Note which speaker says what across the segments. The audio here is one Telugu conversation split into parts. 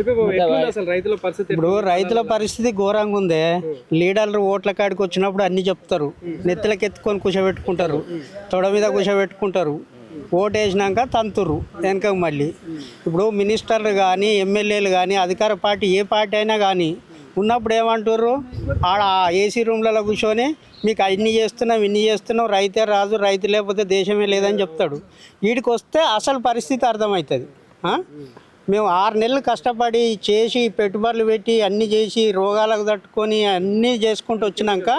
Speaker 1: ఇప్పుడు రైతుల పరిస్థితి ఘోరంగా ఉందే. లీడర్లు ఓట్ల కాడికి వచ్చినప్పుడు అన్ని చెప్తారు, నెత్తిలకి ఎత్తుకొని కూర్చోబెట్టుకుంటారు, తొడ మీద కూర్చోబెట్టుకుంటారు, ఓటు వేసినాక తంతురు వెనక. మళ్ళీ ఇప్పుడు మినిస్టర్లు కానీ ఎమ్మెల్యేలు కానీ అధికార పార్టీ ఏ పార్టీ అయినా కానీ ఉన్నప్పుడు ఏమంటారు, ఆడ ఏసీ రూమ్లలో కూర్చొని మీకు అన్ని చేస్తున్నాం ఇన్ని చేస్తున్నాం, రైతే రాజు, రైతు లేకపోతే దేశమే లేదని చెప్తాడు. వీడికి వస్తే అసలు పరిస్థితి అర్థమవుతుంది. మేము 6 నెలలు కష్టపడి చేసి పెట్టుబడులు పెట్టి అన్నీ చేసి రోగాలకు తట్టుకొని అన్నీ చేసుకుంటూ వచ్చినాక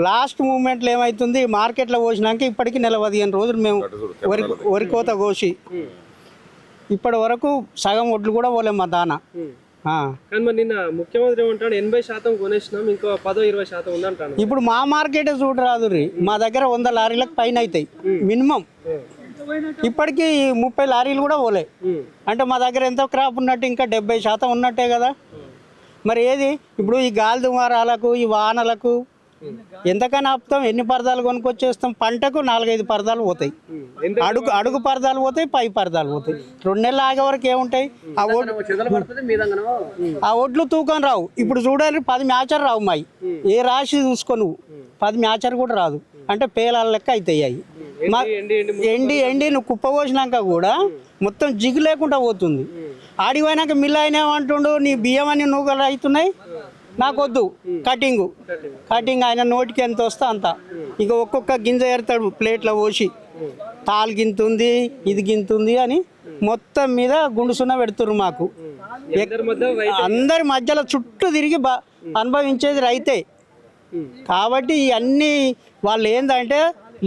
Speaker 1: లాస్ట్ మూమెంట్లో ఏమవుతుంది, మార్కెట్లో పోసినాక ఇప్పటికి నెల 15 రోజులు మేము వరికోత కోసి ఇప్పటి వరకు సగం ఒడ్లు కూడా పోలేం మా దాన.
Speaker 2: కానీ మరి నిన్న ముఖ్యమంత్రి ఏమంటాడు 80% కొనేసినాం, ఇంకో 10-20% ఉందంటాను.
Speaker 1: ఇప్పుడు మా మార్కెట్ చూడరాదు రీ, మా దగ్గర 100 లారీలకు పైన అవుతాయి మినిమం. ఇప్పటికీ 30 లారీలు కూడా పోలే. అంటే మా దగ్గర ఎంతో క్రాప్ ఉన్నట్టు ఇంకా 70% ఉన్నట్టే కదా. మరి ఏది ఇప్పుడు ఈ గాలి దుమారాలకు ఈ వానలకు ఎంతకైనా ఆపుతాం, ఎన్ని పరదాలు కొనుక్కొచ్చేస్తాం. పంటకు 4-5 పరదాలు పోతాయి, అడుగు పరదాలు పోతాయి, పై పరదాలు పోతాయి. 2 నెలలు ఆగే వరకు ఏముంటాయి, ఆ ఒడ్లు తూకం రావు. ఇప్పుడు చూడాలి 10 మ్యాచర్ రావు మాయి, ఏ రాశి చూసుకో నువ్వు 10 మ్యాచర్ కూడా రాదు. అంటే పేలాల లెక్క అవుతాయి అవి. ఎండి నువ్వు కుప్ప పోసినాక కూడా మొత్తం జిగు లేకుండా పోతుంది. ఆడిపోయినాక మిల్ అయినా ఏమంటుండు, నీ బియ్యం అని నూకలు అవుతున్నాయి, నాకొద్దు కటింగ్ ఆయన నోటికి ఎంత వస్తే అంత. ఇక ఒక్కొక్క గింజ ఏరుతాడు ప్లేట్లో పోసి, తాలు గింతుంది ఇది గింతుంది అని మొత్తం మీద గుండుసున్న పెడుతురు మాకు. అందరి మధ్యలో చుట్టూ తిరిగి అనుభవించేది రైతే. కాబట్టి ఇవన్నీ వాళ్ళు ఏంటంటే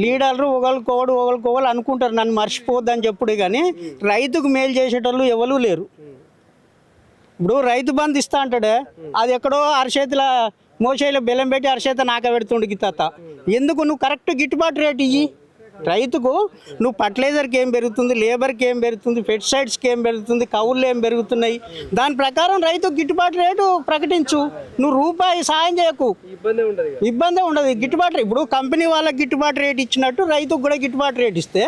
Speaker 1: లీడర్లు ఒకరికొకరు అనుకుంటారు, నన్ను మర్చిపోద్దని చెప్పుడు. కానీ రైతుకు మేలు చేసేటోళ్ళు ఎవరు లేరు. ఇప్పుడు రైతు బంధు ఇస్తా అంటాడే, అది ఎక్కడో అరచేతిలో మోసేలో బెల్లం పెట్టి అరచేత నాక పెడుతుండు గిత్త. ఎందుకు నువ్వు కరెక్ట్ గిట్టుబాటు రేటు ఇయ్యి రైతుకు. నువ్వు ఫర్టిలైజర్కి ఏం పెరుగుతుంది, లేబర్కి ఏం పెరుగుతుంది, పెస్టిసైడ్స్కి ఏం పెరుగుతుంది, కవులు ఏం పెరుగుతున్నాయి, దాని ప్రకారం రైతుకు గిట్టుబాటు రేటు ప్రకటించు. నువ్వు రూపాయి సాయం చేయకు, ఇబ్బంది ఉండదు. గిట్టుబాటు ఇప్పుడు కంపెనీ వాళ్ళకి గిట్టుబాటు రేటు ఇచ్చినట్టు రైతుకు కూడా గిట్టుబాటు రేటు ఇస్తే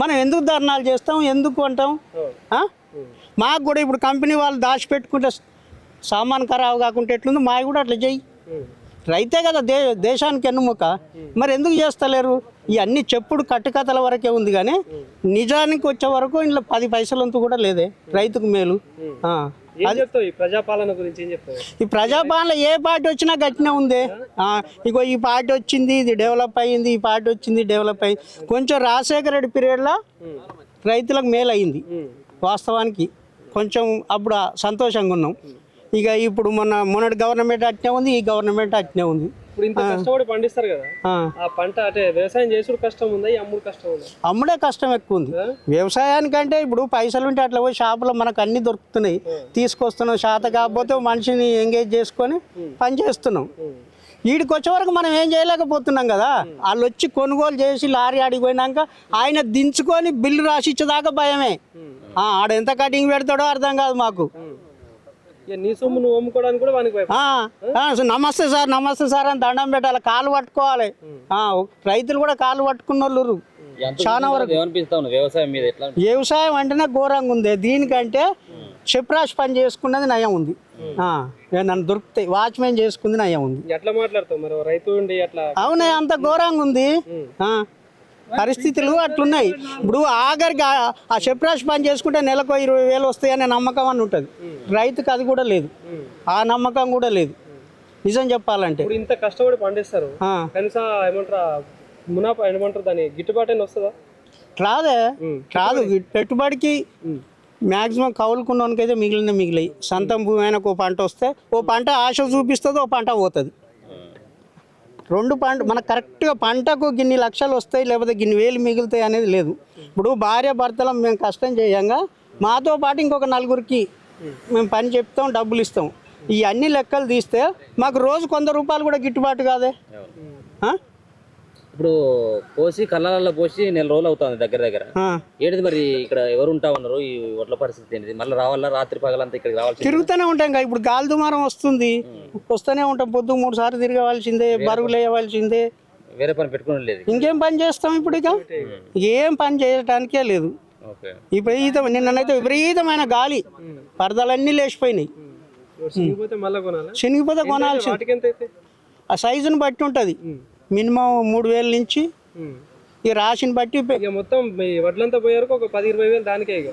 Speaker 1: మనం ఎందుకు ధర్నాలు చేస్తాం, ఎందుకు అంటాం? మాకు కూడా ఇప్పుడు కంపెనీ వాళ్ళు దాచిపెట్టుకుంటే సామాన్ ఖరాబు కాకుండా ఎట్లుంది, మాకు కూడా అట్లా చెయ్యి. రైతే కదా దేశానికి ఎన్నుముక. మరి ఎందుకు చేస్తలేరు? ఇవన్నీ చెప్పుడు కట్టుకథల వరకే ఉంది, కానీ నిజానికి వచ్చే వరకు ఇంట్లో 10 పైసలంతా కూడా లేదే రైతుకు మేలు.
Speaker 2: ఈ
Speaker 1: ప్రజాపాలన ఏ పార్టీ వచ్చినా గట్టినే ఉంది. ఇగో ఈ పార్టీ వచ్చింది ఇది డెవలప్ అయ్యింది, ఈ పార్టీ వచ్చింది డెవలప్ అయ్యింది. కొంచెం రాజశేఖర రెడ్డి పీరియడ్లో రైతులకు మేలు అయింది వాస్తవానికి, కొంచెం అప్పుడు సంతోషంగా ఉన్నాం. ఇక ఇప్పుడు మొన్నటి గవర్నమెంట్ అట్నే ఉంది, ఈ గవర్నమెంట్ అట్నే ఉంది.
Speaker 2: ఇప్పుడు ఇంత కష్టపడి పండిస్తారు కదా, ఆ పంట అంటే వ్యవసాయం చేసుడు కష్టం ఉందా, అమ్ముడు కష్టం ఉందా?
Speaker 1: అమ్ముడే కష్టం ఎక్కువ ఉంది. వ్యవసాయానికంటే ఇప్పుడు పైసలు ఉంటే అట్లా పోయి షాపులో మనకు అన్ని దొరుకుతున్నాయి, తీసుకొస్తున్నాం. శాత కాకపోతే మనిషిని ఎంగేజ్ చేసుకొని పని చేస్తున్నాం. వీడికి వచ్చే వరకు మనం ఏం చేయలేకపోతున్నాం కదా. వాళ్ళు వచ్చి కొనుగోలు చేసి లారీ ఆడిపోయినాక ఆయన దించుకొని బిల్లు రాసి ఇచ్చేదాకా భయమే. ఆడ ఎంత కటింగ్ పెడతాడో అర్థం కాదు మాకు. నమస్తే సార్ అని దండం పెట్టాలి, కాలు పట్టుకోవాలి. రైతులు కూడా కాలు పట్టుకున్న వాళ్ళు చాలా వరకు. వ్యవసాయం అంటేనే ఘోరంగా ఉంది. దీనికంటే చెప్రాష్ పని చేసుకున్నది నయం ఉంది. నన్ను దొరుకుతాయి వాచ్మెన్ చేసుకుంది నయం ఉంది. అవునా, అంత ఘోరంగా ఉంది పరిస్థితులు అట్లున్నాయి. ఇప్పుడు ఆఖరికి ఆ చెప్రాష్ పని చేసుకుంటే నెలకు 20,000 వస్తాయనే నమ్మకం అని ఉంటుంది. రైతుకు అది కూడా లేదు, ఆ నమ్మకం కూడా లేదు. నిజం చెప్పాలంటే
Speaker 2: ఇంత కష్టపడి పండిస్తారు, కనీసం ఏమంటారు దాని గిట్టుబాటు అయినా వస్తుందా?
Speaker 1: రాదు. పెట్టుబడికి మ్యాక్సిమం కౌలుకున్నోనికైతే మిగిలాయి. సొంతం భూమి అయినా ఓ పంట వస్తే ఓ పంట ఆశ చూపిస్తుంది, ఓ పంట పోతుంది. 2 పంట మనకు కరెక్ట్గా పంటకు గిన్ని లక్షలు వస్తాయి లేకపోతే గిన్ని వేలు మిగులుతాయి అనేది లేదు. ఇప్పుడు భార్య భర్తలం మేము కష్టం చేయంగా మాతో పాటు ఇంకొక 4గురికి మేము పని చెప్తాం, డబ్బులు ఇస్తాం. ఈ అన్ని లెక్కలు తీస్తే మాకు రోజు 100 రూపాయలు కూడా గిట్టుబాటు కాదే.
Speaker 3: ఇప్పుడు పోసి కళ్ళల్లో పోసి 1 నెల రోజులు అవుతుంది దగ్గర. ఏంటిది మరి ఇక్కడ ఎవరు ఉంటా ఉన్నారు, ఈ ఒడ్ల పరిస్థితి ఏంటిది? మళ్ళీ రావాలా, రాత్రి పగలంతా ఇక్కడికి రావాలి?
Speaker 1: తిరుగుతూనే ఉంటాం కదా. ఇప్పుడు గాలి దుమారం వస్తుంది, వస్తూనే ఉంటాం. పొద్దు 3 సార్లు తిరగవలసిందే, బరువులు వేయవలసిందే.
Speaker 3: వేరే పని పెట్టుకుని లేదు.
Speaker 1: ఇంకేం పని చేస్తాం ఇప్పుడు? ఇక ఏం పని చేయడానికే లేదు.
Speaker 3: ఓకే.
Speaker 1: నిన్ననైతే విపరీతమైన గాలి, పరదలన్నీ లేచిపోయినాయి.
Speaker 2: చినిగిపోతే మళ్ళీ కొనాలా?
Speaker 1: శనిగిపోతే కొనాల్సి
Speaker 2: వాటికి ఎంత అయితే?
Speaker 1: ఆ సైజుని బట్టి ఉంటుంది. మినిమం 3,000 నుంచి ఈ రాశిని బట్టి
Speaker 2: ఇక మొత్తం ఈ వడ్లంతా పోయారు ఒక 10-20 వేలు దానికే ఇక.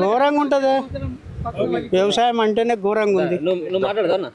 Speaker 1: ఘోరంగా ఉంటుంది. వ్యవసాయం అంటేనే ఘోరంగా ఉంది.
Speaker 3: నువ్వు మాట్లాడదా అన్న?